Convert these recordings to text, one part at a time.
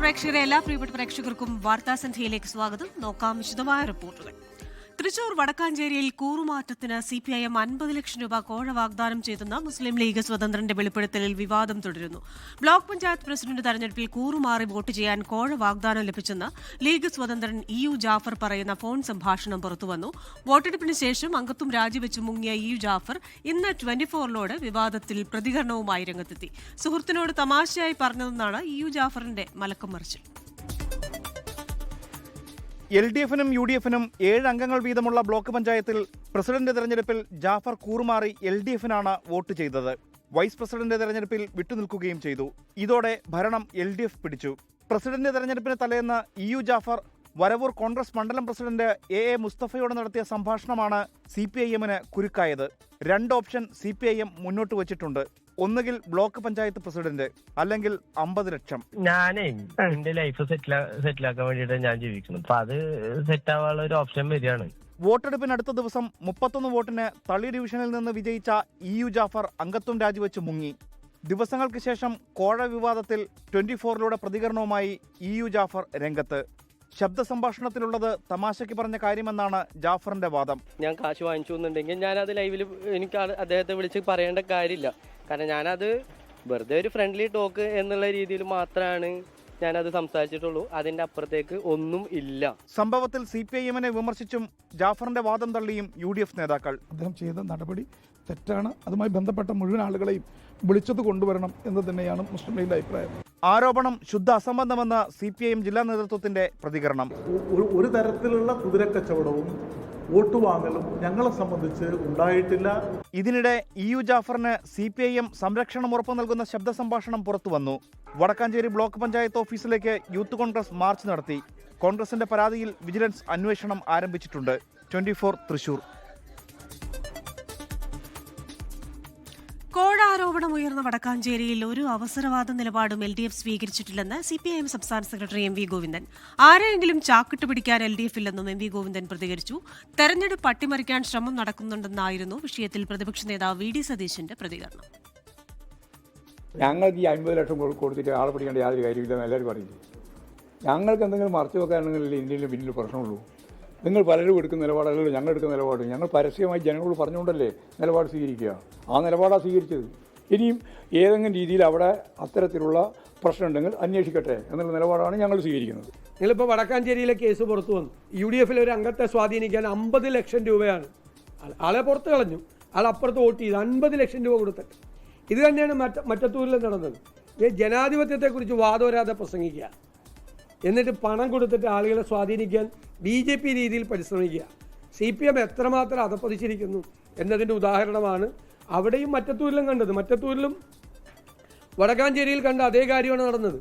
പ്രേക്ഷകരെ എല്ലാ പ്രിയപ്പെട്ട പ്രേക്ഷകർക്കും വാർത്താസന്ധ്യയിലേക്ക് സ്വാഗതം. നോക്കാം വിശദമായ റിപ്പോർട്ടുകൾ. തൃശൂർ വടക്കാഞ്ചേരിയിൽ കൂറുമാറ്റത്തിന് സിപിഐഎം 50 ലക്ഷം രൂപ കോഴ വാഗ്ദാനം ചെയ്തെന്ന മുസ്ലിം ലീഗ് സ്വതന്ത്രന്റെ വെളിപ്പെടുത്തലിൽ വിവാദം തുടരുന്നു. ബ്ലോക്ക് പഞ്ചായത്ത് പ്രസിഡന്റ് തെരഞ്ഞെടുപ്പിൽ കൂറുമാറി വോട്ട് ചെയ്യാൻ കോഴ വാഗ്ദാനം ലഭിച്ചെന്ന് ലീഗ് സ്വതന്ത്രൻ EU ജാഫർ പറയുന്ന ഫോൺ സംഭാഷണം പുറത്തുവന്നു. വോട്ടെടുപ്പിന് ശേഷം അംഗത്വം രാജിവെച്ച് മുങ്ങിയ EU ജാഫർ ഇന്ന് 24 വിവാദത്തിൽ പ്രതികരണവുമായി രംഗത്തെത്തി. സുഹൃത്തിനോട് തമാശയായി പറഞ്ഞതെന്നാണ് EU ജാഫറിന്റെ മലക്കം മറിച്ചിൽ. LDF-നും UDF-നും 7 അംഗങ്ങൾ വീതമുള്ള ബ്ലോക്ക് പഞ്ചായത്തിൽ പ്രസിഡന്റ് തെരഞ്ഞെടുപ്പിൽ ജാഫർ കൂറുമാറി LDF-നാണ് വോട്ട് ചെയ്തത്. വൈസ് പ്രസിഡന്റ് തെരഞ്ഞെടുപ്പിൽ വിട്ടുനിൽക്കുകയും ചെയ്തു. ഇതോടെ ഭരണം LDF പിടിച്ചു. പ്രസിഡന്റ് തെരഞ്ഞെടുപ്പിന് തലേന്ന് EU ജാഫർ വരവൂർ കോൺഗ്രസ് മണ്ഡലം പ്രസിഡന്റ് AA മുസ്തഫയോട് നടത്തിയ സംഭാഷണമാണ് CPIM-ന് കുരുക്കായത്. 2 ഓപ്ഷൻ CPIM മുന്നോട്ട് വച്ചിട്ടുണ്ട്. ഒന്നുകിൽ ബ്ലോക്ക് പഞ്ചായത്ത് പ്രസിഡന്റ്, അല്ലെങ്കിൽ 50 ലക്ഷം. ഞാനേ എന്റെ ലൈഫ് സെറ്റിലാക്കാൻ വേണ്ടിയിട്ട് ഞാൻ ജീവിക്കുന്നു. അപ്പൊ അത് സെറ്റ് ആവാനുള്ള ഒരു ഓപ്ഷൻ വരികയാണ്. വോട്ടെടുപ്പിന് അടുത്ത ദിവസം 31 വോട്ടിന് തളി ഡിവിഷനിൽ നിന്ന് വിജയിച്ച EU ജാഫർ അംഗത്വം രാജിവെച്ച് മുങ്ങി. ദിവസങ്ങൾക്ക് ശേഷം കോഴ വിവാദത്തിൽ 24 പ്രതികരണവുമായി EU ജാഫർ രംഗത്ത്. ശബ്ദ സംഭാഷണത്തിലുള്ളത് തമാശയ്ക്ക് പറഞ്ഞ കാര്യമെന്നാണ് ജാഫറിന്റെ വാദം. ഞാൻ കാശ് വാങ്ങിച്ചു എന്നുണ്ടെങ്കിൽ ഞാനത് ലൈവിൽ എനിക്ക് അദ്ദേഹത്തെ വിളിച്ച് പറയേണ്ട കാര്യമില്ല. കാരണം ഞാനത് വെറുതെ ഒരു ഫ്രണ്ട്ലി ടോക്ക് എന്നുള്ള രീതിയിൽ മാത്രമാണ് ഞാനത് സംസാരിച്ചിട്ടുള്ളൂ. അതിന്റെ അപ്പുറത്തേക്ക് ഒന്നും ഇല്ല. സംഭവത്തിൽ CPIM-നെ വിമർശിച്ചും ജാഫറിന്റെ വാദം തള്ളിയും UDF നേതാക്കൾ. അദ്ദേഹം ചെയ്ത നടപടി തെറ്റാണ്. അതുമായി ബന്ധപ്പെട്ട മുഴുവൻ ആളുകളെയും വിളിച്ചത് കൊണ്ടുവരണം എന്ന് തന്നെയാണ് മുസ്ലിം ലീഗിന്റെ അഭിപ്രായം. ആരോപണം ശുദ്ധ അസംബന്ധമെന്ന് CPIM ജില്ലാ നേതൃത്വത്തിന്റെ പ്രതികരണം. ഒരു തരത്തിലുള്ള കുതിരക്കച്ചവടവും വോട്ട് വാങ്ങലും ഞങ്ങളെ സംബന്ധിച്ച് ഉണ്ടായിട്ടില്ല. ഇതിനിടെ EU ജാഫറിന് CPIM സംരക്ഷണം ഉറപ്പു നൽകുന്ന ശബ്ദ സംഭാഷണം പുറത്തു വന്നു. വടക്കാഞ്ചേരി ബ്ലോക്ക് പഞ്ചായത്ത് ഓഫീസിലേക്ക് യൂത്ത് കോൺഗ്രസ് മാർച്ച് നടത്തി. കോൺഗ്രസിന്റെ പരാതിയിൽ വിജിലൻസ് അന്വേഷണം ആരംഭിച്ചിട്ടുണ്ട്. 24 തൃശൂർ. കോഴ ആരോപണം ഉയർന്ന വടക്കാഞ്ചേരിയിൽ ഒരു അവസരവാദ നിലപാടും LDF സ്വീകരിച്ചിട്ടില്ലെന്ന് CPIM സംസ്ഥാന സെക്രട്ടറി MV ഗോവിന്ദൻ. ആരെയെങ്കിലും ചാക്കിട്ട് പിടിക്കാൻ LDF ഇല്ലെന്നും MV ഗോവിന്ദൻ പ്രതികരിച്ചു. തെരഞ്ഞെടുപ്പ് അട്ടിമറിക്കാൻ ശ്രമം നടക്കുന്നുണ്ടെന്നായിരുന്നു വിഷയത്തിൽ പ്രതിപക്ഷ നേതാവ് VD സതീശന്റെ പ്രതികരണം. ഞങ്ങൾക്ക് ഈ 50 ലക്ഷം കൊടുത്തിട്ട് ആളെ പിടിക്കേണ്ട യാതൊരു കാര്യമില്ലെന്ന് എല്ലാവരും പറയില്ലേ. ഞങ്ങൾക്ക് എന്തെങ്കിലും മറച്ചു വെക്കാനെങ്കിൽ ഇന്ത്യയിൽ പിന്നിൽ പ്രശ്നമുള്ളൂ. നിങ്ങൾ പലരും എടുക്കുന്ന നിലപാടല്ലല്ലോ ഞങ്ങൾ എടുക്കുന്ന നിലപാട്. ഞങ്ങൾ പരസ്യമായി ജനങ്ങളോട് പറഞ്ഞുകൊണ്ടല്ലേ നിലപാട് സ്വീകരിക്കുക. ആ നിലപാടാണ് സ്വീകരിച്ചത്. ഇനിയും ഏതെങ്കിലും രീതിയിൽ അവിടെ അത്തരത്തിലുള്ള പ്രശ്നമുണ്ടെങ്കിൽ അന്വേഷിക്കട്ടെ എന്നുള്ള നിലപാടാണ് ഞങ്ങൾ സ്വീകരിക്കുന്നത്. നിങ്ങളിപ്പോൾ വടക്കാഞ്ചേരിയിലെ കേസ് പുറത്തു വന്നു. UDF-ലെ ഒരു അംഗത്തെ സ്വാധീനിക്കാൻ 50 ലക്ഷം രൂപയാണ്. ആളെ പുറത്ത് കളഞ്ഞു, ആൾ അപ്പുറത്ത് വോട്ട് ചെയ്ത് 50 ലക്ഷം രൂപ കൊടുത്തിട്ട്. ഇത് തന്നെയാണ് മറ്റത്തൂരിൽ നടന്നത്. ജനാധിപത്യത്തെക്കുറിച്ച് വാദോരാതെ പ്രസംഗിക്കുക, എന്നിട്ട് പണം കൊടുത്തിട്ട് ആളുകളെ സ്വാധീനിക്കാൻ BJP രീതിയിൽ പരിശ്രമിക്കുക. CPM എത്രമാത്രം അധപ്പതിച്ചിരിക്കുന്നു എന്നതിൻ്റെ ഉദാഹരണമാണ് അവിടെയും മറ്റത്തൂരിലും കണ്ടത്. മറ്റത്തൂരിലും വടക്കാഞ്ചേരിയിൽ കണ്ട അതേ കാര്യമാണ് നടന്നത്.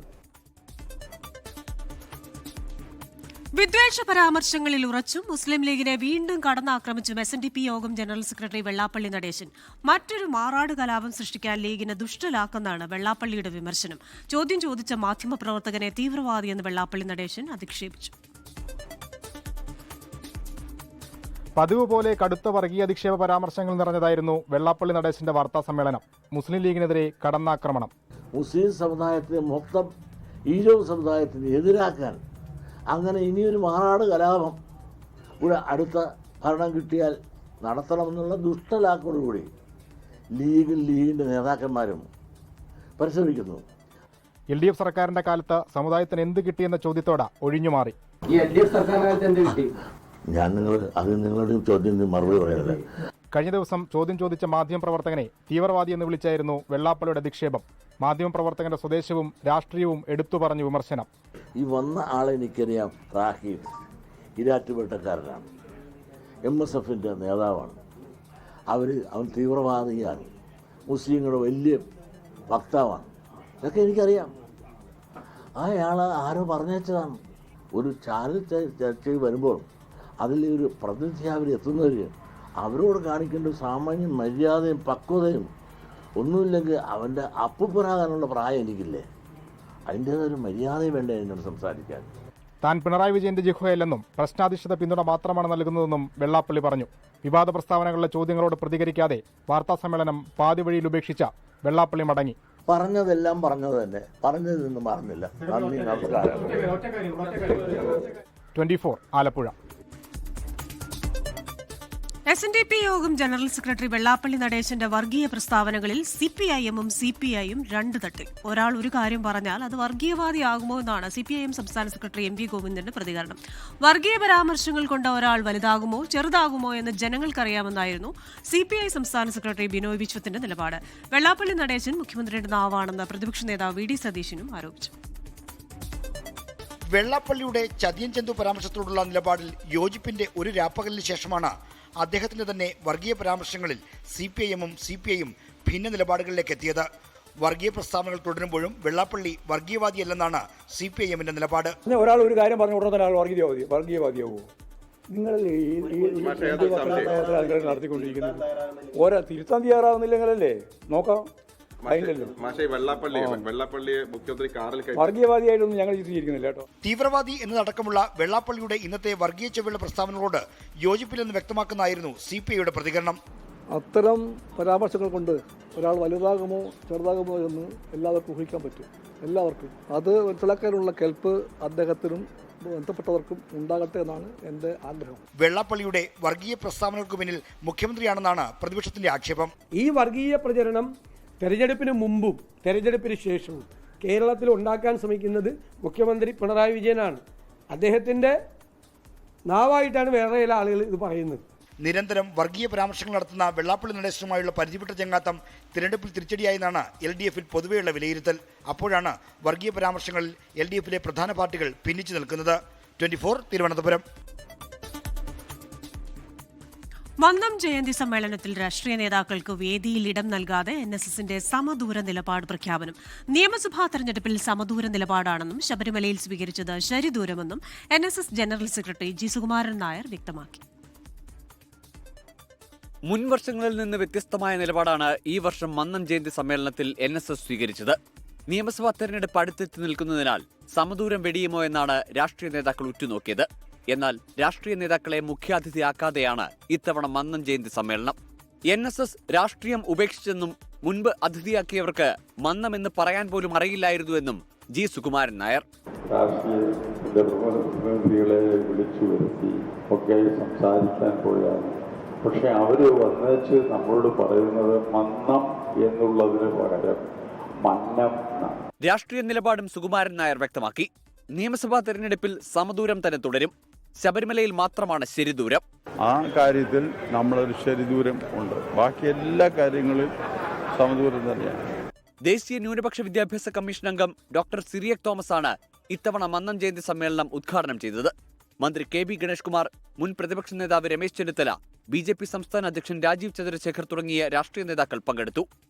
വിദ്വേഷ പരാമർശങ്ങളിൽ ഉറച്ചും മുസ്ലിം ലീഗിനെ വീണ്ടും കടന്നാക്രമിച്ചും SNDP യോഗം ജനറൽ സെക്രട്ടറി വെള്ളാപ്പള്ളി നടേശൻ. മറ്റൊരു മാറാട് കലാപം സൃഷ്ടിക്കാൻ ലീഗിനെ ദുഷ്ടലാക്കെന്നാണ് വെള്ളാപ്പള്ളിയുടെ വിമർശനം. ചോദ്യം ചോദിച്ച മാധ്യമപ്രവർത്തകനെ തീവ്രവാദിയെന്ന് വെള്ളാപ്പള്ളി നടേശൻ അധിക്ഷേപിച്ചു. പതിവ് പോലെ കടുത്ത വർഗീയ അധിക്ഷേപ പരാമർശങ്ങൾ നിറഞ്ഞതായിരുന്നു വെള്ളാപ്പള്ളി നടേശന്റെ വാർത്താ സമ്മേളനം. മുസ്ലിം ലീഗിനെതിരെ കടന്നാക്രമണം. മുസ്ലിം സമുദായത്തെ മൊത്തം ഈഴവ സമുദായത്തിന് എതിരാക്കാൻ അങ്ങനെ ഇനിയൊരു മാറാട് കലാപം ഇവിടെ അടുത്ത ഭരണം കിട്ടിയാൽ നടത്തണമെന്നുള്ള ദുഷ്ടലാക്കോടുകൂടി ലീഗിൻ്റെ നേതാക്കന്മാരും പരിശ്രമിക്കുന്നു. LDF സർക്കാരിന്റെ കാലത്ത് സമുദായത്തിന് എന്ത് കിട്ടിയെന്ന ചോദ്യത്തോടെ ഒഴിഞ്ഞുമാറി. ഈ LDF സർക്കാരിനകത്ത് എന്ത് കിട്ടി? ഞാൻ നിങ്ങളുടെ ചോദ്യത്തിന് മറുപടി പറയല്ലേ. കഴിഞ്ഞ ദിവസം ചോദ്യം ചോദിച്ച മാധ്യമപ്രവർത്തകനെ തീവ്രവാദി എന്ന് വിളിച്ചായിരുന്നു വെള്ളാപ്പള്ളിയുടെ അധിക്ഷേപം. മാധ്യമപ്രവർത്തകന്റെ സ്വദേശവും രാഷ്ട്രീയവും എടുത്തു പറഞ്ഞു വിമർശനം. ഈ വന്ന ആളെ എനിക്കറിയാം. റാഹീം ഇരാറ്റുപേട്ടക്കാരനാണ്, MSF-ന്റെ നേതാവാണ്. അവൻ തീവ്രവാദിയാണ്, മുസ്ലിങ്ങളുടെ വലിയ വക്താവാണ്. ഇതൊക്കെ എനിക്കറിയാം. അയാൾ ആരോ പറഞ്ഞതാണ്. ഒരു ചാനൽ ചർച്ചയിൽ വരുമ്പോൾ അതിൽ ഒരു പ്രതിനിധി അവർ എത്തുന്നവർ അവരോട് കാണിക്കേണ്ട സാമാന്യ മര്യാദയും പക്വതയും ഒന്നുമില്ലെങ്കിൽ അവൻ്റെ അപ്പുപ്പനാകാനുള്ള പ്രായം എനിക്കില്ലേ. അതിൻ്റേതൊരു മര്യാദയും വേണ്ടേ എന്നോട് സംസാരിക്കാൻ. താൻ പിണറായി വിജയന്റെ ജിഹ്വയല്ലെന്നും പ്രശ്നാധിഷ്ഠിത പിന്തുണ മാത്രമാണ് നൽകുന്നതെന്നും വെള്ളാപ്പള്ളി പറഞ്ഞു. വിവാദ പ്രസ്താവനകളിലെ ചോദ്യങ്ങളോട് പ്രതികരിക്കാതെ വാർത്താസമ്മേളനം പാതിവഴിയിൽ ഉപേക്ഷിച്ച വെള്ളാപ്പള്ളി മടങ്ങി. പറഞ്ഞതെല്ലാം പറഞ്ഞത് തന്നെ, പറഞ്ഞതൊന്നും പറഞ്ഞില്ല. നന്ദി, നമസ്കാരം. 24 ആലപ്പുഴ. SNDP യോഗം ജനറൽ സെക്രട്ടറി വെള്ളാപ്പള്ളി നടേശന്റെ വർഗീയ പ്രസ്താവനകളിൽ CPIM-ഉം CPI-യും രണ്ട് തട്ടിൽ. ഒരാൾ ഒരു കാര്യം പറഞ്ഞാൽ അത് വർഗീയവാദിയാകുമോ എന്നാണ് CPIM സംസ്ഥാന സെക്രട്ടറി MV ഗോവിന്ദന്റെ പ്രതികരണം. വർഗീയ പരാമർശങ്ങൾ കൊണ്ട് ഒരാൾ വലുതാകുമോ ചെറുതാകുമോ എന്ന് ജനങ്ങൾക്കറിയാമെന്നായിരുന്നു CPI സംസ്ഥാന സെക്രട്ടറി ബിനോയ് വിശ്വത്തിന്റെ നിലപാട്. വെള്ളാപ്പള്ളി നടേശൻ മുഖ്യമന്ത്രിയുടെ നാവാണെന്ന് പ്രതിപക്ഷ നേതാവ് VD സതീശനും ആരോപിച്ചു. വെള്ളാപ്പള്ളിയുടെ ചതിയൻ ചന്തു പരാമർശത്തോടുള്ള നിലപാടിൽ യോജിപ്പിന്റെ ഒരു രാപ്പകലിന് ശേഷമാണ് അദ്ദേഹത്തിന്റെ തന്നെ വർഗീയ പരാമർശങ്ങളിൽ CPIM-ഉം CPI-യും ഭിന്ന നിലപാടുകളിലേക്ക് എത്തിയത്. വർഗീയ പ്രസ്താവനകൾ തുടരുമ്പോഴും വെള്ളാപ്പള്ളി വർഗീയവാദിയല്ലെന്നാണ് CPIM-ന്റെ നിലപാട്. ഒരാൾ ഒരു കാര്യം പറഞ്ഞു ഉടനെ ഒരാൾ വർഗീയവാദിയാവോ? നിങ്ങൾ നടത്തിക്കൊണ്ടിരിക്കുന്നത് ഓരോ തിരുത്താൻ തയ്യാറാവുന്നില്ലെങ്കിലല്ലേ നോക്കാം. വർഗീയവാദിയായിട്ടൊന്നും ഞങ്ങൾ ചിത്രീകരിക്കുന്നില്ല കേട്ടോ. തീവ്രവാദി എന്നതടക്കമുള്ള വെള്ളാപ്പള്ളിയുടെ ഇന്നത്തെ വർഗീയ ചെവിയുള്ള പ്രസ്താവനകളോട് യോജിപ്പില്ലെന്ന് വ്യക്തമാക്കുന്നതായിരുന്നു CPI-യുടെ പ്രതികരണം. അത്തരം പരാമർശങ്ങൾ കൊണ്ട് ഒരാൾ വലുതാകുമോ ചെറുതാകുമോ എന്ന് എല്ലാവർക്കും ഊഹിക്കാൻ പറ്റും. എല്ലാവർക്കും അത് മനസ്സിലാക്കാനുള്ള കെൽപ്പ് അദ്ദേഹത്തിനും ബന്ധപ്പെട്ടവർക്കും ഉണ്ടാകട്ടെ എന്നാണ് എൻ്റെ ആഗ്രഹം. വെള്ളാപ്പള്ളിയുടെ വർഗീയ പ്രസ്താവനകൾക്ക് പിന്നിൽ മുഖ്യമന്ത്രിയാണെന്നാണ് പ്രതിപക്ഷത്തിന്റെ ആക്ഷേപം. ഈ വർഗീയ പ്രചരണം തെരഞ്ഞെടുപ്പിന് മുമ്പും തെരഞ്ഞെടുപ്പിന് ശേഷവും കേരളത്തിൽ ഉണ്ടാക്കാൻ ശ്രമിക്കുന്നത് മുഖ്യമന്ത്രി പിണറായി വിജയനാണ്. അദ്ദേഹത്തിൻ്റെ നാവായിട്ടാണ് വേറെ ചില ആളുകൾ ഇത് പറയുന്നത്. നിരന്തരം വർഗീയ പരാമർശങ്ങൾ നടത്തുന്ന വെള്ളാപ്പള്ളി നടേശനുമായുള്ള പരിധിപ്പെട്ട ചങ്ങാത്തം തിരഞ്ഞെടുപ്പിൽ തിരിച്ചടിയായെന്നാണ് LDF-ൽ പൊതുവെയുള്ള വിലയിരുത്തൽ. അപ്പോഴാണ് വർഗീയ പരാമർശങ്ങളിൽ LDF-ലെ പ്രധാന പാർട്ടികൾ ഭിന്നിച്ചു നിൽക്കുന്നത്. 24 തിരുവനന്തപുരം. മന്നം ജയന്തി സമ്മേളനത്തിൽ രാഷ്ട്രീയ നേതാക്കൾക്ക് വേദിയിൽ ഇടം നൽകാതെ NSSന്റെ സമദൂര നിലപാട് പ്രഖ്യാപനം. നിയമസഭാ തെരഞ്ഞെടുപ്പിൽ സമദൂര നിലപാടാണെന്നും ശബരിമലയിൽ സ്വീകരിച്ചത് ശരിദൂരമെന്നും NSS general secretary G. Sukumaran Nair വ്യക്തമാക്കി. മുൻവർഷങ്ങളിൽ നിന്ന് വ്യത്യസ്തമായ നിലപാടാണ് ഈ വർഷം മന്നം ജയന്തി സമ്മേളനത്തിൽ NSS സ്വീകരിച്ചത്. നിയമസഭാ തെരഞ്ഞെടുപ്പ് അടുത്തെത്തി നിൽക്കുന്നതിനാൽ സമദൂരം വെടിയുമോ എന്നാണ് രാഷ്ട്രീയ നേതാക്കൾ ഉറ്റുനോക്കിയത്. എന്നാൽ രാഷ്ട്രീയ നേതാക്കളെ മുഖ്യാതിഥിയാക്കാതെയാണ് ഇത്തവണ മന്നം ജയന്തി സമ്മേളനം. NSS രാഷ്ട്രീയം ഉപേക്ഷിച്ചെന്നും മുൻപ് അതിഥിയാക്കിയവർക്ക് മന്നം എന്ന് പറയാൻ പോലും അറിയില്ലായിരുന്നുവെന്നും G. സുകുമാരൻ നായർ. രാഷ്ട്രീയത്തിൻ്റെ വിളിച്ചു വരുത്തി ഒക്കെ സംസാരിക്കാൻ പോയാണ്. പക്ഷെ അവർ വന്നേച്ച് നമ്മളോട് പറയുന്നത് മന്നം എന്നുള്ളതിന് പകരം മന്നം. രാഷ്ട്രീയ നിലപാടും സുകുമാരൻ നായർ വ്യക്തമാക്കി. നിയമസഭാ തെരഞ്ഞെടുപ്പിൽ സമദൂരം തന്നെ തുടരും. ശബരിമലയിൽ മാത്രമാണ് ശരിദൂരം. ആ കാര്യത്തിൽ നമ്മളൊരു ശരിദൂരം ഉണ്ട്. ബാക്കി എല്ലാ കാര്യങ്ങളും സമദൂരം തന്നെയാണ്. ദേശീയ ന്യൂനപക്ഷ വിദ്യാഭ്യാസ കമ്മീഷൻ അംഗം ഡോക്ടർ സിറിയക് തോമസ് ആണ് ഇത്തവണ മന്നം ജയന്തി സമ്മേളനം ഉദ്ഘാടനം ചെയ്തത്. മന്ത്രി KB ഗണേഷ് കുമാർ, മുൻ പ്രതിപക്ഷ നേതാവ് രമേശ് ചെന്നിത്തല, BJP സംസ്ഥാന അധ്യക്ഷൻ രാജീവ് ചന്ദ്രശേഖർ തുടങ്ങിയ രാഷ്ട്രീയ നേതാക്കൾ പങ്കെടുത്തു.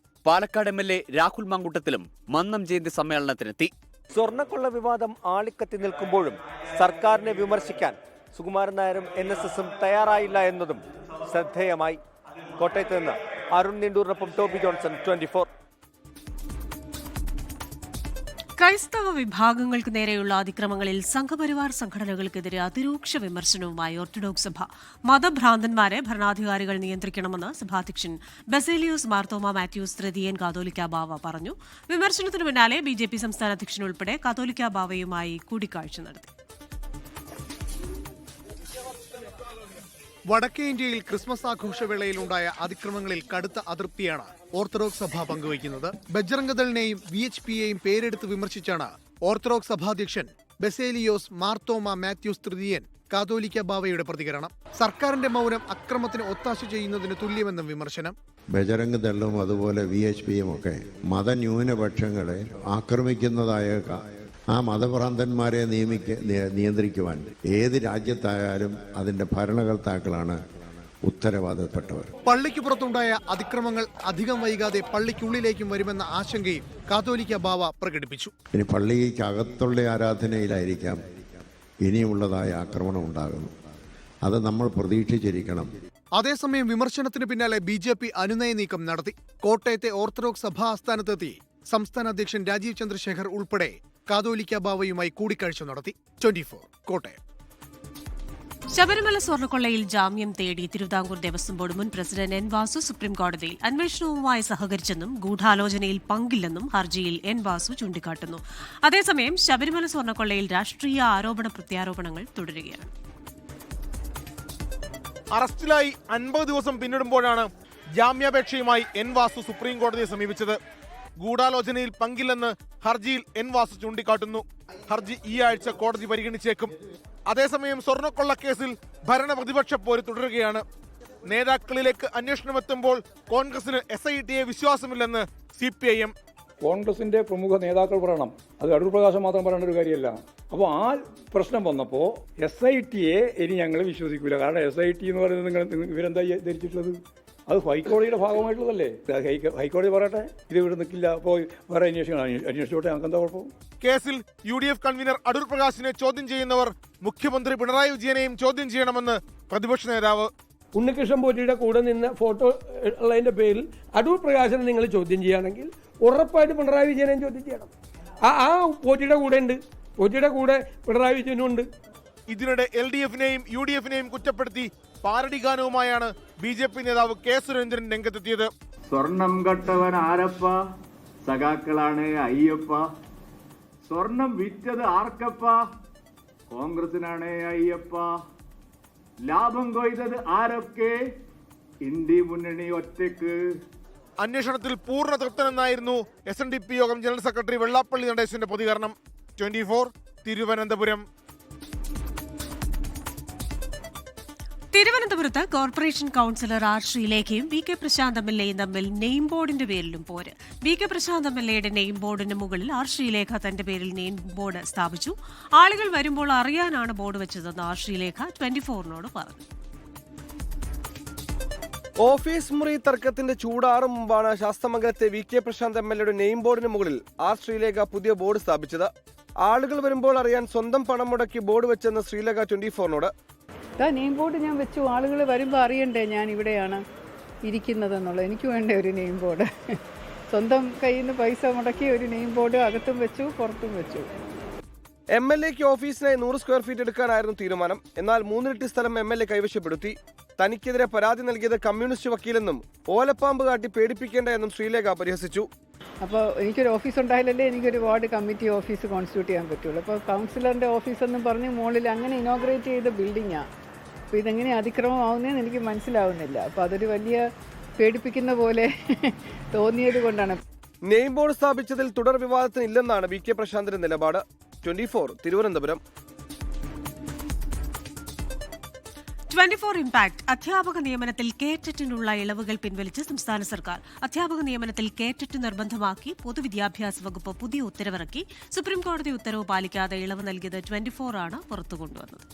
പാലക്കാട് MLA രാഹുൽ മാങ്കൂട്ടത്തിലും മന്നം ജയന്തി സമ്മേളനത്തിനെത്തി. സ്വർണ്ണക്കൊള്ള വിവാദം ആളിക്കത്തി നിൽക്കുമ്പോഴും സർക്കാരിനെ വിമർശിക്കാൻ സുകുമാരൻ നായരും NSSും തയ്യാറായില്ല എന്നതും ശ്രദ്ധേയമായി. കോട്ടയത്ത് നിന്ന് അരുൺ നീണ്ടൂരിനൊപ്പം ടോബി ജോൺസൺ, 24. ക്രൈസ്തവ വിഭാഗങ്ങൾക്ക് നേരെയുള്ള അതിക്രമങ്ങളിൽ സംഘപരിവാർ സംഘടനകൾക്കെതിരെ അതിരൂക്ഷ വിമർശനവുമായി ഓർത്തഡോക്സ് സഭ. മതഭ്രാന്തന്മാരെ ഭരണാധികാരികൾ നിയന്ത്രിക്കണമെന്ന് സഭാധ്യക്ഷൻ ബസേലിയോസ് മാർത്തോമ മാത്യൂസ് തൃതീയൻ കാതോലിക്ക ബാവ പറഞ്ഞു. വിമർശനത്തിനു പിന്നാലെ BJP സംസ്ഥാന അധ്യക്ഷൻ ഉൾപ്പെടെ കാതോലിക്ക ബാവയുമായി കൂടിക്കാഴ്ച നടത്തി. വടക്കേ ഇന്ത്യയിൽ ക്രിസ്മസ് ആഘോഷവേളയിലുണ്ടായ അതിക്രമങ്ങളിൽ കടുത്ത അതൃപ്തിയാണ് ഓർത്തഡോക്സ് സഭ പങ്കുവയ്ക്കുന്നത്. ബജ്രംഗദളിനെയും VHPയെയും പേരെടുത്ത് വിമർശിച്ചാണ് ഓർത്തഡോക്സ് സഭാധ്യക്ഷൻ ബസേലിയോസ് മാർത്തോമ മാത്യൂസ് തൃതീയൻ കാതോലിക്ക ബാവയുടെ പ്രതികരണം. സർക്കാരിന്റെ മൗനം അക്രമത്തിന് ഒത്താശ ചെയ്യുന്നതിന് തുല്യമെന്നും വിമർശനം. ബജരംഗദളും അതുപോലെ VHPയും ഒക്കെ മതന്യൂനപക്ഷങ്ങളെ ആക്രമിക്കുന്നതായ ആ മതഭ്രാന്തന്മാരെ നിയന്ത്രിക്കുവാൻ ഏത് രാജ്യത്തായാലും അതിന്റെ ഭരണകർത്താക്കളാണ് ഉത്തരവാദപ്പെട്ടവർ. പള്ളിക്ക് പുറത്തുണ്ടായ അതിക്രമങ്ങൾ അധികം വൈകാതെ പള്ളിക്കുള്ളിലേക്കും വരുമെന്ന ആശങ്കയും കാതോലിക്ക ബാവ പ്രകടിപ്പിച്ചു. ഇനി പള്ളിക്കകത്തുള്ള ആരാധനയിലായിരിക്കാം ഇനിയുള്ളതായ ആക്രമണം ഉണ്ടാകുന്നു. അത് നമ്മൾ പ്രതീക്ഷിച്ചിരിക്കണം. അതേസമയം വിമർശനത്തിന് പിന്നാലെ BJP അനുനയ നീക്കം നടത്തി. കോട്ടയത്തെ ഓർത്തഡോക്സ് സഭാ ആസ്ഥാനത്തെത്തി സംസ്ഥാന അധ്യക്ഷൻ രാജീവ് ചന്ദ്രശേഖർ ഉൾപ്പെടെ കാതോലിക്ക ബാവയുമായി കൂടിക്കാഴ്ച നടത്തി. 24 കോട്ടയം. ശബരിമല സ്വർണ്ണക്കൊള്ളയിൽ ജാമ്യം തേടി തിരുവിതാംകൂർ ദേവസ്വം ബോർഡ് മുൻ പ്രസിഡന്റ് എൻ വാസു സുപ്രീംകോടതിയിൽ അന്വേഷണവുമായി സഹകരിച്ചെന്നും ഗൂഢാലോചനയിൽ പങ്കില്ലെന്നും ഹർജിയിൽ എൻ വാസു ചൂണ്ടിക്കാട്ടുന്നു. അതേസമയം ശബരിമല സ്വർണ്ണക്കൊള്ളയിൽ രാഷ്ട്രീയ ആരോപണ പ്രത്യാരോപണങ്ങൾ തുടരുകയാണ്. അറസ്റ്റിലായി 50 ദിവസം പിന്നിടുമ്പോഴാണ് ജാമ്യാപേക്ഷയുമായി എൻ വാസു സുപ്രീംകോടതിയെ സമീപിച്ചത്. ഗൂഢാലോചനയിൽ പങ്കില്ലെന്ന് ഹർജിയിൽ എൻ വാസു ചൂണ്ടിക്കാട്ടുന്നു. ഹർജി ഈ ആഴ്ച കോടതി പരിഗണിച്ചേക്കും. അതേസമയം സ്വർണ്ണക്കൊള്ള കേസിൽ ഭരണ പ്രതിപക്ഷ പോര് തുടരുകയാണ്. നേതാക്കളിലേക്ക് അന്വേഷണമെത്തുമ്പോൾ കോൺഗ്രസിന് SIT വിശ്വാസമില്ലെന്ന് CPIM. കോൺഗ്രസിന്റെ പ്രമുഖ നേതാക്കൾ പറയണം, അത് അടൂർ പ്രകാശം മാത്രം പറയേണ്ട ഒരു കാര്യമല്ല. അപ്പോൾ ആ പ്രശ്നം വന്നപ്പോൾ SIT ഇനി ഞങ്ങൾ വിശ്വസിക്കില്ല. കാരണം SIT എന്ന് പറയുന്നത് നിങ്ങൾ ഇവരെന്താ ധരിച്ചിട്ടുള്ളത്? അത് ഹൈക്കോടതിയുടെ ഭാഗമായിട്ടുള്ളതല്ലേ. ഹൈക്കോടതി പറയട്ടെ, ഇത് ഇവിടെ നിൽക്കില്ല, അപ്പോൾ വേറെ അന്വേഷിച്ചോട്ടെ, ഞങ്ങൾക്ക് എന്താ കുഴപ്പം? കേസിൽ UDF കൺവീനർ അടൂർ പ്രകാശിനെ ചോദ്യം ചെയ്യുന്നവർ മുഖ്യമന്ത്രി പിണറായി വിജയനെയും ചോദ്യം ചെയ്യണമെന്ന് പ്രതിപക്ഷ നേതാവ്. ഉണ്ണികൃഷ്ണൻ പോറ്റിയുടെ കൂടെ നിന്ന് ഫോട്ടോ ഉള്ളതിന്റെ പേരിൽ അടൂർ പ്രകാശനെ നിങ്ങൾ ചോദ്യം ചെയ്യുകയാണെങ്കിൽ ഉറപ്പായിട്ട് പിണറായി വിജയനെയും ചോദ്യം ചെയ്യണം. ആ പോറ്റിയുടെ കൂടെ ഉണ്ട്, പോറ്റിയുടെ കൂടെ പിണറായി വിജയനും ഉണ്ട്. ഇതിനിടെ LDFനെയും UDFനെയും കുറ്റപ്പെടുത്തി പാരഡി ഗാനവുമായാണ് BJP നേതാവ് K സുരേന്ദ്രൻ രംഗത്തെത്തിയത്. സ്വർണം കട്ടവൻ ആരപ്പ, സഖാക്കളാണ് അയ്യപ്പ. സ്വർണം വിറ്റത് ആർക്കപ്പ, കോൺഗ്രസിനാണ് അയ്യപ്പ. ലാഭം കൊയ്തത് ആരൊക്കെ, ഇന്ത്യ മുന്നണി ഒറ്റക്ക്. അന്വേഷണത്തിൽ പൂർണ്ണ തൃപ്തനെന്നായിരുന്നു SNDP യോഗം ജനറൽ സെക്രട്ടറി വെള്ളാപ്പള്ളി നടേശന്റെ പ്രതികരണം. 24 തിരുവനന്തപുരം. തിരുവനന്തപുരത്ത് കോർപ്പറേഷൻ കൌൺസിലർ ആർ ശ്രീലേഖയും VK പ്രശാന്ത് MLAയും തമ്മിൽ നെയിം ബോർഡിന്റെ പേരിലും പോര്. VK പ്രശാന്ത് MLAയുടെ നെയിം ബോർഡിന് മുകളിൽ ആർ ശ്രീലേഖ തന്റെ പേരിൽ നെയിം ബോർഡ് സ്ഥാപിച്ചു. ആളുകൾ വരുമ്പോൾ അറിയാനാണ് ബോർഡ് വെച്ചതെന്ന് ആർ ശ്രീലേഖ 24നോട് പറഞ്ഞു. ഓഫീസ് മുറി തർക്കത്തിന്റെ ചൂടാറും മുമ്പാണ് ശാസ്തമംഗലത്തെ VK പ്രശാന്ത് MLAയുടെ നെയിം ബോർഡിന് മുകളിൽ ആർ ശ്രീലേഖ പുതിയ ബോർഡ് സ്ഥാപിച്ചത്. ആളുകൾ വരുമ്പോൾ അറിയാൻ സ്വന്തം പണം മുടക്കി ബോർഡ് വെച്ചെന്ന് ശ്രീലേഖ 24നോട്. നെയിം ബോർഡ് ഞാൻ വെച്ചു, ആളുകൾ വരുമ്പോൾ അറിയണ്ടേ ഞാൻ ഇവിടെയാണ് ഇരിക്കുന്നതെന്നുള്ളത്. എനിക്ക് വേണ്ട ഒരു നെയിം ബോർഡ്. സ്വന്തം കയ്യിൽ നിന്ന് പൈസ മുടക്കി ഒരു നെയിം ബോർഡ് അകത്തും വെച്ചു, പുറത്തും വെച്ചു. MLAക്ക് ഓഫീസിനായി 100 സ്ക്വയർ ഫീറ്റ് എടുക്കാനായിരുന്നു തീരുമാനം. എന്നാൽ 3 ഇരട്ടി സ്ഥലം MLA കൈവശപ്പെടുത്തി. തനിക്കെതിരെ പരാതി നൽകിയത് കമ്മ്യൂണിസ്റ്റ് വക്കീലെന്നും ഓലപ്പാമ്പ് കാട്ടി പേടിപ്പിക്കേണ്ട എന്നും ശ്രീലേഖ പരിഹസിച്ചു. അപ്പോൾ എനിക്കൊരു ഓഫീസ് ഉണ്ടായാലല്ലേ എനിക്കൊരു വാർഡ് കമ്മിറ്റി ഓഫീസ് കോൺസ്റ്റിറ്റ്യൂട്ട് ചെയ്യാൻ പറ്റുള്ളൂ. അപ്പോൾ കൗൺസിലറിൻ്റെ ഓഫീസെന്നും പറഞ്ഞ് മുകളിൽ അങ്ങനെ ഇനോഗ്രേറ്റ് ചെയ്ത ബിൽഡിങ്ങാണ്. അപ്പോൾ ഇതെങ്ങനെ അതിക്രമമാവുന്നതെന്ന് എനിക്ക് മനസ്സിലാവുന്നില്ല. അപ്പോൾ അതൊരു വലിയ പേടിപ്പിക്കുന്ന പോലെ തോന്നിയത് കൊണ്ടാണ്. നെയിം ബോർഡ് സ്ഥാപിച്ചതിൽ തുടർ വിവാദത്തിന് ഇല്ലെന്നാണ് VK പ്രശാന്തിന്റെ നിലപാട്. 24 തിരുവനന്തപുരം. 24 ഇംപാക്ട്. അധ്യാപക നിയമനത്തിൽ കേറ്ററ്റിനുള്ള ഇളവുകൾ പിൻവലിച്ച് സംസ്ഥാന സർക്കാർ. അധ്യാപക നിയമനത്തിൽ കേറ്ററ്റ് നിർബന്ധമാക്കി പൊതുവിദ്യാഭ്യാസ വകുപ്പ് പുതിയ ഉത്തരവിറക്കി. സുപ്രീംകോടതി ഉത്തരവ് പാലിക്കാതെ ഇളവ് നൽകിയത് 24 ആണ് പുറത്തുകൊണ്ടുവന്നത്.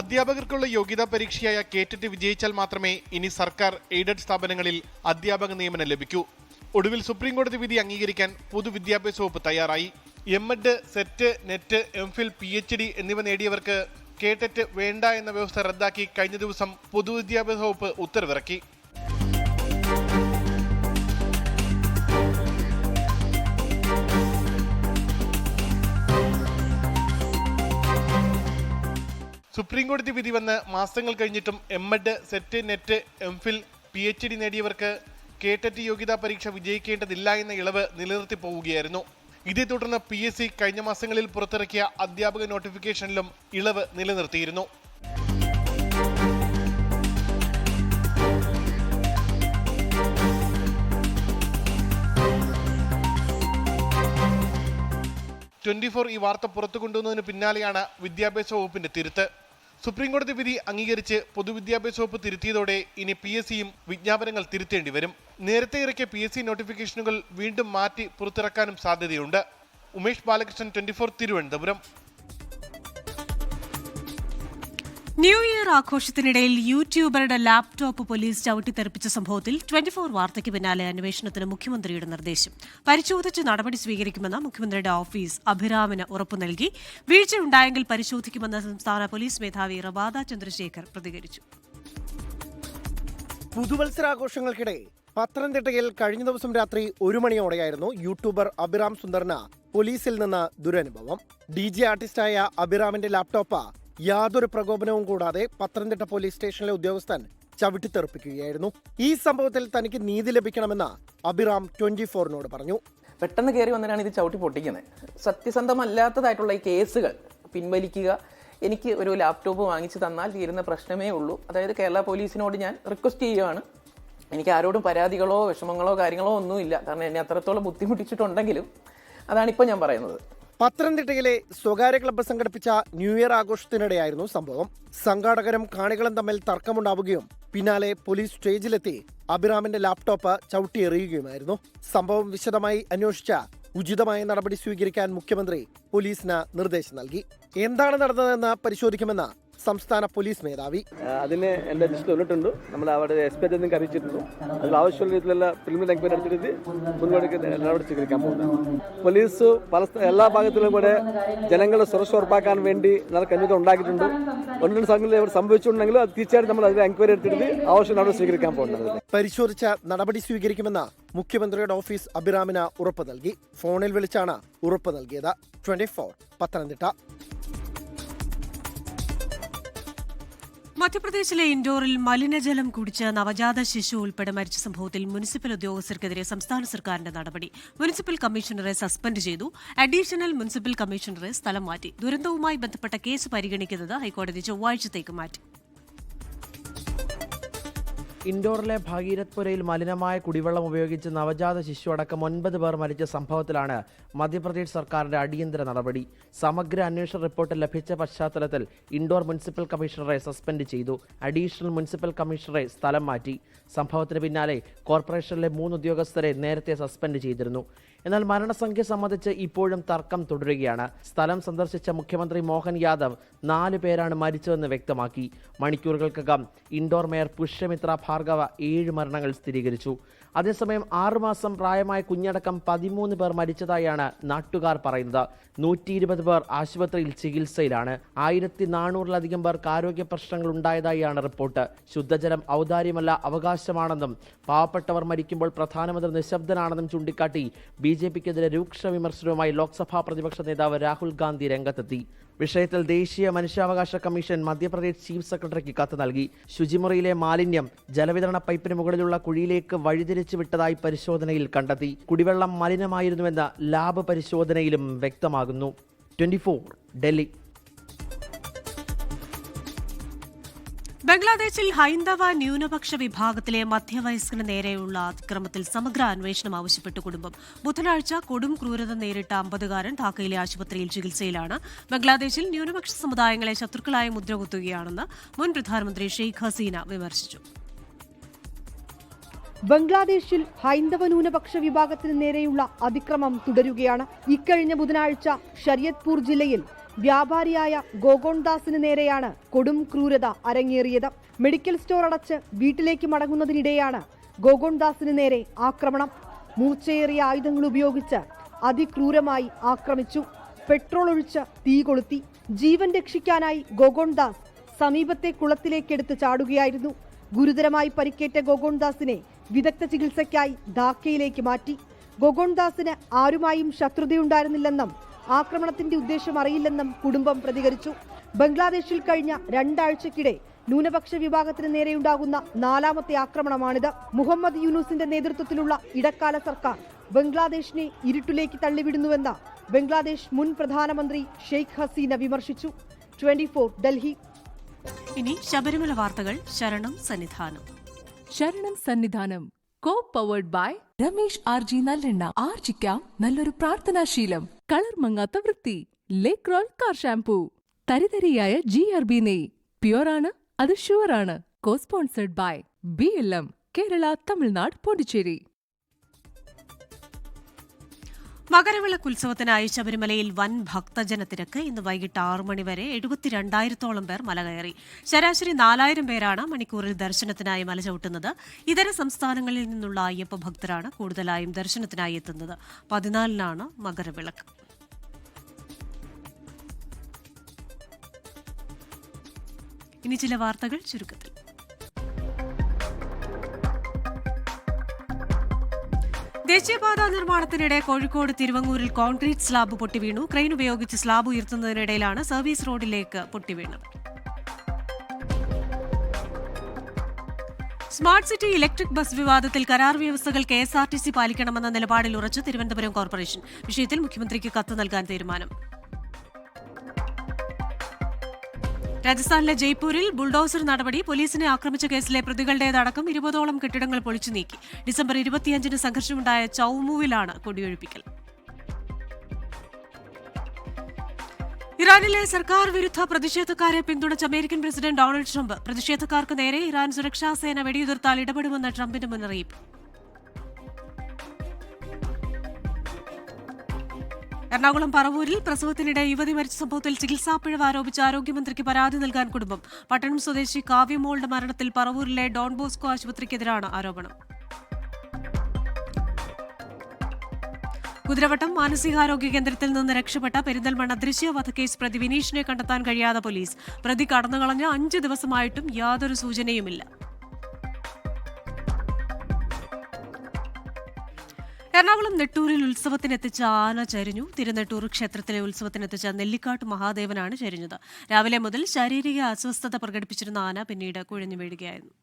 അധ്യാപകർക്കുള്ള യോഗ്യതാ പരീക്ഷയായ കേറ്ററ്റ് വിജയിച്ചാൽ മാത്രമേ ഇനി സർക്കാർ എയ്ഡഡ് സ്ഥാപനങ്ങളിൽ അധ്യാപക നിയമനം ലഭിക്കൂ. ഒടുവിൽ സുപ്രീംകോടതി വിധി അംഗീകരിക്കാൻ പൊതുവിദ്യാഭ്യാസ വകുപ്പ് തയ്യാറായി. MEd, set, net, MPhil, PhD എന്നിവ നേടിയവർക്ക് കേറ്ററ്റ് വേണ്ട എന്ന വ്യവസ്ഥ റദ്ദാക്കി കഴിഞ്ഞ ദിവസം പൊതുവിദ്യാഭ്യാസ വകുപ്പ് ഉത്തരവിറക്കി. സുപ്രീംകോടതി വിധി വന്ന് മാസങ്ങൾ കഴിഞ്ഞിട്ടും MEd, set, net, MPhil, PhD നേടിയവർക്ക് കേറ്ററ്റ് യോഗ്യതാ പരീക്ഷ വിജയിക്കേണ്ടതില്ല എന്ന ഇളവ് നിലനിർത്തി പോവുകയായിരുന്നു. ഇതേ തുടർന്ന് PSC കഴിഞ്ഞ മാസങ്ങളിൽ പുറത്തിറക്കിയ അധ്യാപക നോട്ടിഫിക്കേഷനിലും ഇളവ് നിലനിർത്തിയിരുന്നു. ഈ വാർത്ത പുറത്തു കൊണ്ടുവന്നതിന് പിന്നാലെയാണ് വിദ്യാഭ്യാസ വകുപ്പിന്റെ തിരുത്ത്. സുപ്രീംകോടതി വിധി അംഗീകരിച്ച് പൊതുവിദ്യാഭ്യാസ വകുപ്പ് തിരുത്തിയതോടെ ഇനി PSCയും വിജ്ഞാപനങ്ങൾ തിരുത്തേണ്ടി വരും. നേരത്തെ ഇറക്കിയ PSC നോട്ടിഫിക്കേഷനുകൾ വീണ്ടും മാറ്റി പുറത്തിറക്കാനും സാധ്യതയുണ്ട്. ഉമേഷ് ബാലകൃഷ്ണൻ, 24 തിരുവനന്തപുരം. ന്യൂ ഇയർ ആഘോഷത്തിനിടയിൽ യൂട്യൂബറുടെ ലാപ്ടോപ്പ് പോലീസ് ചവിട്ടിത്തെറിപ്പിച്ച സംഭവത്തിൽ 24 വാർത്തയ്ക്ക് പിന്നാലെ അന്വേഷണത്തിന് മുഖ്യമന്ത്രിയുടെ നിർദ്ദേശം. പരിശോധിച്ച് നടപടി സ്വീകരിക്കുമെന്ന് മുഖ്യമന്ത്രിയുടെ ഓഫീസ് അഭിരാമിന് ഉറപ്പു നൽകി. വീഴ്ചയുണ്ടായെങ്കിൽ പരിശോധിക്കുമെന്ന് സംസ്ഥാന പോലീസ് മേധാവി റബാദ ചന്ദ്രശേഖർ പ്രതികരിച്ചു. പുതുവത്സരാഘോഷങ്ങൾക്കിടെ പത്തനംതിട്ടയിൽ കഴിഞ്ഞ ദിവസം രാത്രി 1 മണിയോടെയായിരുന്നു യൂട്യൂബർ അഭിറാം സുന്ദറിന് പോലീസിൽ നിന്ന് ദുരനുഭവം. DJ ആർട്ടിസ്റ്റായ അഭിറാമിന്റെ ലാപ്ടോപ്പ് യാതൊരു പ്രകോപനവും കൂടാതെ പത്തനംതിട്ട പോലീസ് സ്റ്റേഷനിലെ ഉദ്യോഗസ്ഥൻ ചവിട്ടിത്തെറിപ്പിക്കുകയായിരുന്നു. ഈ സംഭവത്തിൽ തനിക്ക് നീതി ലഭിക്കണമെന്ന് അഭിറാം 24-നോട് പറഞ്ഞു. പെട്ടെന്ന് കയറി വന്നിട്ടാണ് ഇത് ചവിട്ടി പൊട്ടിക്കുന്നത്. സത്യസന്ധമല്ലാത്തതായിട്ടുള്ള ഈ കേസുകൾ പിൻവലിക്കുക. എനിക്ക് ഒരു ലാപ്ടോപ്പ് വാങ്ങിച്ചു തന്നാൽ തീരുന്ന പ്രശ്നമേ ഉള്ളൂ. അതായത് കേരള പോലീസിനോട് ഞാൻ റിക്വസ്റ്റ് ചെയ്യുകയാണ്. എനിക്ക് ആരോടും പരാതികളോ വിഷമങ്ങളോ കാര്യങ്ങളോ ഒന്നുമില്ല. കാരണം എന്നെ അത്രത്തോളം ബുദ്ധിമുട്ടിച്ചിട്ടുണ്ടെങ്കിലും അതാണിപ്പോൾ ഞാൻ പറയുന്നത്. പത്തനംതിട്ടയിലെ സ്വകാര്യ ക്ലബ്ബ് സംഘടിപ്പിച്ച ന്യൂ ഇയർ ആഘോഷത്തിനിടെയായിരുന്നു സംഭവം. സംഘാടകരും കാണികളും തമ്മിൽ തർക്കമുണ്ടാവുകയും പിന്നാലെ പോലീസ് സ്റ്റേജിലെത്തി അഭിറാമിന്റെ ലാപ്ടോപ്പ് ചവിട്ടിയെറിയുകയുമായിരുന്നു. സംഭവം വിശദമായി അന്വേഷിച്ച ഉചിതമായ നടപടി സ്വീകരിക്കാൻ മുഖ്യമന്ത്രി പോലീസിന് നിർദ്ദേശം നൽകി. എന്താണ് നടന്നതെന്ന് പരിശോധിക്കുമെന്ന് സംസ്ഥാന പോലീസ് മേധാവി. അതിന് എൻ്റെ ലിസ്റ്റ് വന്നിട്ടുണ്ട്. നമ്മൾ അവിടെ എക്സ്പെക്ട് നിങ്ങൾക്ക് അറിയിച്ചിട്ടുണ്ട്. അതിൽ ആവശ്യമുള്ള രീതിയിലുള്ള പ്രിലിമിനറി എൻക്വയറി എടുത്തിട്ട് മുൻപോട്ട് നടപടി സ്വീകരിക്കാൻ പോകുന്നത്. പോലീസ് എല്ലാ ഭാഗത്തിലും കൂടെ ജനങ്ങളുടെ സുരക്ഷ ഉറപ്പാക്കാൻ വേണ്ടി കഞ്ഞികൾ ഉണ്ടാക്കിയിട്ടുണ്ട്. ഒന്ന് രണ്ട് സ്ഥലങ്ങളിൽ സംഭവിച്ചിട്ടുണ്ടെങ്കിലും അത് തീർച്ചയായിട്ടും നമ്മൾ അതിൽ എൻക്വയറി എടുത്തിട്ട് ആവശ്യം നടപടി സ്വീകരിക്കാൻ പോകുന്നത്. പരിശോധിച്ച നടപടി സ്വീകരിക്കുമെന്ന് മുഖ്യമന്ത്രിയുടെ ഓഫീസ് അഭിറാമിന് ഉറപ്പ് നൽകി. ഫോണിൽ വിളിച്ചാണ് ഉറപ്പ് നൽകിയത്. 24 പത്തനംതിട്ട. മധ്യപ്രദേശിലെ ഇൻഡോറിൽ മലിനജലം കുടിച്ച് നവജാത ശിശു ഉൾപ്പെടെ മരിച്ച സംഭവത്തിൽ മുനിസിപ്പൽ ഉദ്യോഗസ്ഥർക്കെതിരെ സംസ്ഥാന സർക്കാരിന്റെ നടപടി. മുനിസിപ്പൽ കമ്മീഷണറെ സസ്പെൻഡ് ചെയ്തു. അഡീഷണൽ മുനിസിപ്പൽ കമ്മീഷണറെ സ്ഥലം മാറ്റി. ദുരന്തവുമായി ബന്ധപ്പെട്ട കേസ് പരിഗണിക്കുന്നത് ഹൈക്കോടതി ചൊവ്വാഴ്ചത്തേക്ക് മാറ്റി. ഇൻഡോറിലെ ഭഗീരഥ്പുരയിൽ മലിനമായ കുടിവെള്ളം ഉപയോഗിച്ച് നവജാത ശിശു അടക്കം 9 പേർ മരിച്ച സംഭവത്തിലാണ് മധ്യപ്രദേശ് സർക്കാരിന്റെ അടിയന്തര നടപടി. സമഗ്ര അന്വേഷണ റിപ്പോർട്ട് ലഭിച്ച പശ്ചാത്തലത്തിൽ ഇൻഡോർ മുനിസിപ്പൽ കമ്മീഷണറെ സസ്പെൻഡ് ചെയ്തു. അഡീഷണൽ മുനിസിപ്പൽ കമ്മീഷണറെ സ്ഥലം മാറ്റി. സംഭവത്തിന് പിന്നാലെ കോർപ്പറേഷനിലെ 3 ഉദ്യോഗസ്ഥരെ നേരത്തെ സസ്പെൻഡ് ചെയ്തിരുന്നു. എന്നാൽ മരണസംഖ്യ സംബന്ധിച്ച് ഇപ്പോഴും തർക്കം തുടരുകയാണ്. സ്ഥലം സന്ദർശിച്ച മുഖ്യമന്ത്രി മോഹൻ യാദവ് 4 പേരാണ് മരിച്ചതെന്ന് വ്യക്തമാക്കി. മണിക്കൂറുകൾക്കകം ഇൻഡോർ മേയർ പുഷ്യമിത്ര ഭാർഗവ 7 മരണങ്ങൾ സ്ഥിരീകരിച്ചു. അതേസമയം 6 മാസം പ്രായമായ കുഞ്ഞടക്കം 13 പേർ മരിച്ചതായാണ് നാട്ടുകാർ പറയുന്നത്. 120 പേർ ആശുപത്രിയിൽ ചികിത്സയിലാണ്. 1400-ലധികം പേർക്ക് ആരോഗ്യ പ്രശ്നങ്ങൾ ഉണ്ടായതായാണ് റിപ്പോർട്ട്. ശുദ്ധജലം ഔദാര്യമല്ല, അവകാശമാണെന്നും പാവപ്പെട്ടവർ മരിക്കുമ്പോൾ പ്രധാനമന്ത്രി നിശബ്ദനാണെന്നും ചൂണ്ടിക്കാട്ടി BJPക്കെതിരെ രൂക്ഷ വിമർശനവുമായി ലോക്സഭാ പ്രതിപക്ഷ നേതാവ് രാഹുൽ ഗാന്ധി രംഗത്തെത്തി. വിഷയത്തിൽ ദേശീയ മനുഷ്യാവകാശ കമ്മീഷൻ മധ്യപ്രദേശ് ചീഫ് സെക്രട്ടറിക്ക് കത്ത് നൽകി. ശുചിമുറിയിലെ മാലിന്യം ജലവിതരണ പൈപ്പിന് മുകളിലുള്ള കുഴിയിലേക്ക് വഴിതിരിച്ചു വിട്ടതായി പരിശോധനയിൽ കണ്ടെത്തി. കുടിവെള്ളം മലിനമായിരുന്നുവെന്ന് ലാബ് പരിശോധനയിലും വ്യക്തമാകുന്നു. 24 ഡൽഹി. ബംഗ്ലാദേശിൽ ഹൈന്ദവ ന്യൂനപക്ഷ വിഭാഗത്തിലെ മധ്യവയസ്കന് നേരെയുള്ള അതിക്രമത്തിൽ സമഗ്ര അന്വേഷണം ആവശ്യപ്പെട്ട് കുടുംബം. ബുധനാഴ്ച കൊടും ക്രൂരത നേരിട്ട 50-കാരൻ ധാക്കയിലെ ആശുപത്രിയിൽ ചികിത്സയിലാണ്. ബംഗ്ലാദേശിൽ ന്യൂനപക്ഷ സമുദായങ്ങളെ ശത്രുക്കളായി മുദ്രകുത്തുകയാണെന്ന് മുൻ പ്രധാനമന്ത്രി ഷെയ്ഖ് ഹസീന വിമർശിച്ചു. ബംഗ്ലാദേശിൽ ഹൈന്ദവ ന്യൂനപക്ഷ വിഭാഗത്തിന് നേരെയുള്ള അതിക്രമം തുടരുകയാണ്. ഇക്കഴിഞ്ഞ ബുധനാഴ്ച ഷരിയത്പൂർ ജില്ലയിൽ വ്യാപാരിയായ ഗോഗോൺദാസിന് നേരെയാണ് കൊടും ക്രൂരത അരങ്ങേറിയത്. മെഡിക്കൽ സ്റ്റോർ അടച്ച് വീട്ടിലേക്ക് മടങ്ങുന്നതിനിടെയാണ് ഗോഗോൺദാസിന് നേരെ ആക്രമണം. മൂർച്ചയേറിയ ആയുധങ്ങൾ ഉപയോഗിച്ച് അതിക്രൂരമായി ആക്രമിച്ചു. പെട്രോൾ ഒഴിച്ച് തീ കൊളുത്തി. ജീവൻ രക്ഷിക്കാനായി ഗോഗോൺദാസ് സമീപത്തെ കുളത്തിലേക്കെടുത്ത് ചാടുകയായിരുന്നു. ഗുരുതരമായി പരിക്കേറ്റ ഗോഗോൺദാസിനെ വിദഗ്ധ ചികിത്സയ്ക്കായി ധാക്കയിലേക്ക് മാറ്റി. ഗോഗോൺദാസിന് ആരുമായും ശത്രുതയുണ്ടായിരുന്നില്ലെന്നും ആക്രമണത്തിന്റെ ഉദ്ദേശം അറിയില്ലെന്നും കുടുംബം പ്രതികരിച്ചു. ബംഗ്ലാദേശിൽ കഴിഞ്ഞ 2 ആഴ്ചക്കിടെ ന്യൂനപക്ഷ വിഭാഗത്തിന് നേരെയുണ്ടാകുന്ന 4ാമത്തെ ആക്രമണമാണിത്. മുഹമ്മദ് യൂനുസിന്റെ നേതൃത്വത്തിലുള്ള ഇടക്കാല സർക്കാർ ബംഗ്ലാദേശിനെ ഇരുട്ടിലേക്ക് തള്ളിവിടുന്നുവെന്ന് ബംഗ്ലാദേശ് മുൻ പ്രധാനമന്ത്രി ഷെയ്ഖ് ഹസീന വിമർശിച്ചു. 24 ഡൽഹി. ഇനി ശബരിമല വാർത്തകൾ. ശരണം സന്നിധാനം. ശരണം Sannidhanam co-powered by Ramesh RG നല്ലെണ്ണ. ആർജിക്കാം നല്ലൊരു പ്രാർത്ഥനാശീലം. കളർ മങ്ങാത്ത വൃത്തി. ലേക്ക് റോൾ കാർ ഷാംപൂ. തരിതരിയായ GRB നെയ്. പ്യുവർ ആണ്, അത് ഷുവർ ആണ്. co-sponsored by BLM Kerala, Tamil Nadu, Pondicherry. മകരവിളക്കുത്സവത്തിനായി ശബരിമലയിൽ വൻ ഭക്തജനത്തിരക്ക്. ഇന്ന് വൈകിട്ട് 6 മണി വരെ 72,000-ഓളം പേർ മല കയറി. ശരാശരി 4,000 പേരാണ് മണിക്കൂറിൽ ദർശനത്തിനായി മല ചവിട്ടുന്നത്. ഇതര സംസ്ഥാനങ്ങളിൽ നിന്നുള്ള അയ്യപ്പ ഭക്തരാണ് കൂടുതലായും ദർശനത്തിനായി എത്തുന്നത്. 14-നാണ് മകരവിളക്ക്. ഇനി ചില വാർത്തകൾ ചുരുക്കത്തിൽ. ദേശീയപാത നിർമ്മാണത്തിനിടെ കോഴിക്കോട് തിരുവങ്ങൂരിൽ കോൺക്രീറ്റ് സ്ലാബ് പൊട്ടിവീണു. ക്രെയിൻ ഉപയോഗിച്ച് സ്ലാബ് ഉയർത്തുന്നതിനിടയിലാണ് സർവീസ് റോഡിലേക്ക് പൊട്ടിവീണത്. സ്മാർട്ട് സിറ്റി ഇലക്ട്രിക് ബസ് വിവാദത്തിൽ കരാർ വ്യവസ്ഥകൾ KSRTC പാലിക്കണമെന്ന നിലപാടിൽ ഉറച്ച് തിരുവനന്തപുരം കോർപ്പറേഷൻ. വിഷയത്തിൽ മുഖ്യമന്ത്രിക്ക് കത്ത് നൽകാൻ തീരുമാനം. രാജസ്ഥാനിലെ ജയ്പൂരിൽ ബുൾഡോസർ നടപടി. പോലീസിനെ ആക്രമിച്ച കേസിലെ പ്രതികളുടേതടക്കം 20ഓളം കെട്ടിടങ്ങൾ പൊളിച്ചു നീക്കി. ഡിസംബർ 25-ന് സംഘർഷമുണ്ടായ ചൌമുവിലാണ് കൊടിയൊഴിപ്പിക്കൽ. ഇറാനിലെ സർക്കാർ വിരുദ്ധ പ്രതിഷേധക്കാരെ പിന്തുണച്ച അമേരിക്കൻ പ്രസിഡന്റ് ഡൊണാൾഡ് ട്രംപ്. പ്രതിഷേധക്കാർക്ക് നേരെ ഇറാൻ സുരക്ഷാ സേന വെടിയുതിർത്താൽ ഇടപെടുമെന്ന് ട്രംപിന്റെ മുന്നറിയിപ്പ്. എറണാകുളം പറവൂരിൽ പ്രസവത്തിനിടെ യുവതി മരിച്ച സംഭവത്തിൽ ചികിത്സാപ്പിഴവ് ആരോപിച്ച് ആരോഗ്യമന്ത്രിക്ക് പരാതി നൽകാൻ കുടുംബം. പട്ടണം സ്വദേശി കാവ്യമോളുടെ മരണത്തിൽ പറവൂരിലെ ഡോൺ ബോസ്കോ ആശുപത്രിക്കെതിരാണ് ആരോപണം. കുതിരവട്ടം മാനസികാരോഗ്യ കേന്ദ്രത്തിൽ നിന്ന് രക്ഷപ്പെട്ട പെരിന്തൽമണ്ണ ദൃശ്യവധക്കേസ് പ്രതി വിനീഷിനെ കണ്ടെത്താൻ കഴിയാതെ പോലീസ്. പ്രതി കടന്നുകളഞ്ഞ് 5 ദിവസമായിട്ടും യാതൊരു സൂചനയുമില്ല. എറണാകുളം നെട്ടൂരിൽ ഉത്സവത്തിനെത്തിച്ച ആന ചരിഞ്ഞു. തിരുനെട്ടൂർ ക്ഷേത്രത്തിലെ ഉത്സവത്തിനെത്തിച്ച നെല്ലിക്കാട്ട് മഹാദേവനാണ് ചരിഞ്ഞത്. രാവിലെ മുതൽ ശാരീരിക അസ്വസ്ഥത പ്രകടിപ്പിച്ചിരുന്ന ആന പിന്നീട് കുഴഞ്ഞു വീഴുകയായിരുന്നു.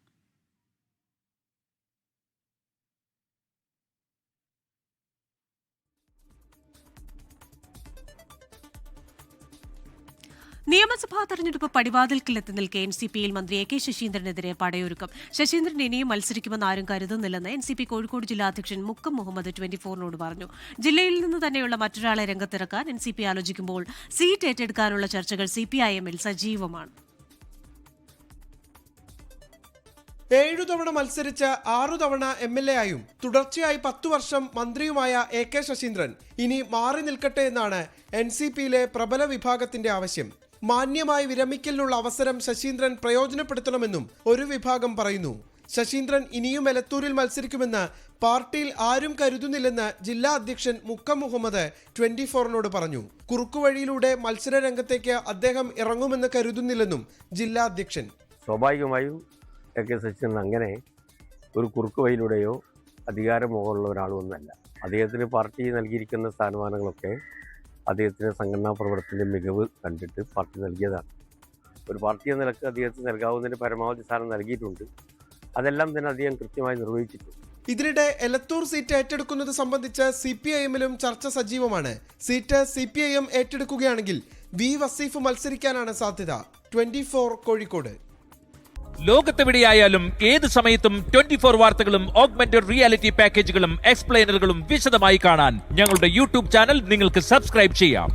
നിയമസഭാ തെരഞ്ഞെടുപ്പ് പടിവാതിൽക്കിലെത്തി നിൽക്കെ NCPയിൽ മന്ത്രി AK ശശീന്ദ്രനെതിരെ പടയൊരുക്കം. ശശീന്ദ്രൻ ഇനിയും മത്സരിക്കുമെന്ന് ആരും കരുതുന്നില്ലെന്ന് NCP കോഴിക്കോട് ജില്ലാ അധ്യക്ഷൻ മുക്കം മുഹമ്മദ് 24നോട് പറഞ്ഞു. ജില്ലയിൽ നിന്ന് തന്നെയുള്ള മറ്റൊരാളെ രംഗത്തിറക്കാൻ NCP ആലോചിക്കുമ്പോൾ സീറ്റ് ഏറ്റെടുക്കാനുള്ള ചർച്ചകൾ CPIMൽ സജീവമാണ്. 7 തവണ മത്സരിച്ച് 6 തവണ MLA ആയും തുടർച്ചയായി 10 വർഷം മന്ത്രിയുമായ AK ശശീന്ദ്രൻ ഇനി മാറി നിൽക്കട്ടെ എന്നാണ് NCPയിലെ പ്രബല വിഭാഗത്തിന്റെ ആവശ്യം. മാന്യമായി വിരമിക്കലിനുള്ള അവസരം ശശീന്ദ്രൻ പ്രയോജനപ്പെടുത്തണമെന്നും ഒരു വിഭാഗം പറയുന്നു. ശശീന്ദ്രൻ ഇനിയും എലത്തൂരിൽ മത്സരിക്കുമെന്ന് പാർട്ടിയിൽ ആരും കരുതുന്നില്ലെന്ന് ജില്ലാ അധ്യക്ഷൻ മുക്കം മുഹമ്മദ് 24നോട് പറഞ്ഞു. കുറുക്കുവഴിയിലൂടെ മത്സര രംഗത്തേക്ക് അദ്ദേഹം ഇറങ്ങുമെന്ന് കരുതുന്നില്ലെന്നും ജില്ലാ അധ്യക്ഷൻ. സ്വാഭാവികമായും AK ശശീന്ദ്രൻ അങ്ങനെ ഒരു കുറുക്കുവഴിയിലൂടെയോ അധികാരമോഹമുള്ള ഒരാളൊന്നുമല്ല. അദ്ദേഹത്തിന് പാർട്ടി നൽകിയിരിക്കുന്ന സ്ഥാനമാനങ്ങളൊക്കെ അദ്ദേഹത്തിന് സംഘടനാ പ്രവർത്തനത്തിൻ്റെ മികവ് കണ്ടിട്ട് പാർട്ടി നൽകിയതാണ്. ഒരു പാർട്ടി എന്ന നിലക്ക് അദ്ദേഹത്തിന് നൽകാവുന്നതിന് പരമാവധി സ്ഥാനം നൽകിയിട്ടുണ്ട്. അതെല്ലാം തന്നെ അദ്ദേഹം കൃത്യമായി നിർവഹിച്ചിട്ടുണ്ട്. ഇതിനിടെ എലത്തൂർ സീറ്റ് ഏറ്റെടുക്കുന്നത് സംബന്ധിച്ച് CPIMലും ചർച്ച സജീവമാണ്. സീറ്റ് CPIM ഏറ്റെടുക്കുകയാണെങ്കിൽ V വസീഫ് മത്സരിക്കാനാണ് സാധ്യത. 24 കോഴിക്കോട്. ലോകത്തെവിടെയായാലും ഏത് സമയത്തും 24 വാർത്തകളും ഓഗ്മെന്റഡ് റിയാലിറ്റി പാക്കേജുകളും എക്സ്പ്ലെയിനറുകളും വിശദമായി കാണാൻ ഞങ്ങളുടെ YouTube ചാനൽ നിങ്ങൾക്ക് സബ്സ്ക്രൈബ് ചെയ്യാം.